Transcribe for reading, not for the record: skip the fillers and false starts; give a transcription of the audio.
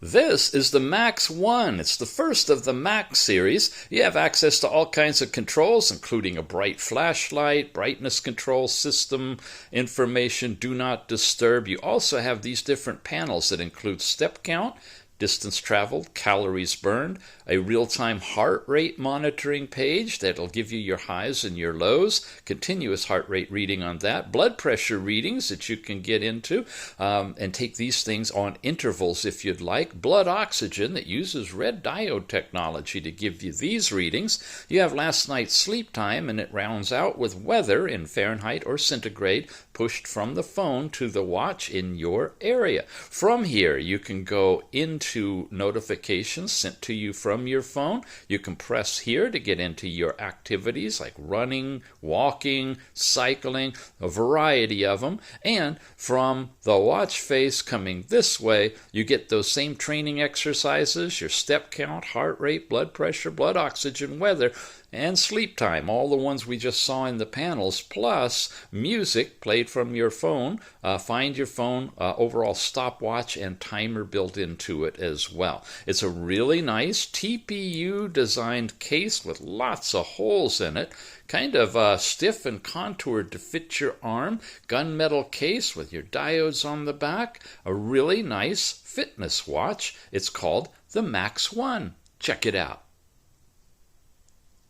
This is the Max1. It's the first of the Max series. You have access to all kinds of controls, including a bright flashlight, brightness control system, information, do not disturb. You also have these different panels that include step count, distance traveled, calories burned, a real-time heart rate monitoring page that'll give you your highs and your lows, continuous heart rate reading on that, blood pressure readings that you can get into and take these things on intervals if you'd like, blood oxygen that uses red diode technology to give you these readings. You have last night's sleep time, and it rounds out with weather in Fahrenheit or centigrade pushed from the phone to the watch in your area. From here, you can go into notifications sent to you from your phone. You can press here to get into your activities like running, walking, cycling, a variety of them. And from the watch face coming this way, you get those same training exercises, your step count, heart rate, blood pressure, blood oxygen, weather, and sleep time, all the ones we just saw in the panels, plus music played from your phone, find your phone, overall stopwatch and timer built into it as well. It's a really nice TPU designed case with lots of holes in it, kind of stiff and contoured to fit your arm, gunmetal case with your diodes on the back, a really nice fitness watch. It's called the Max1. Check it out.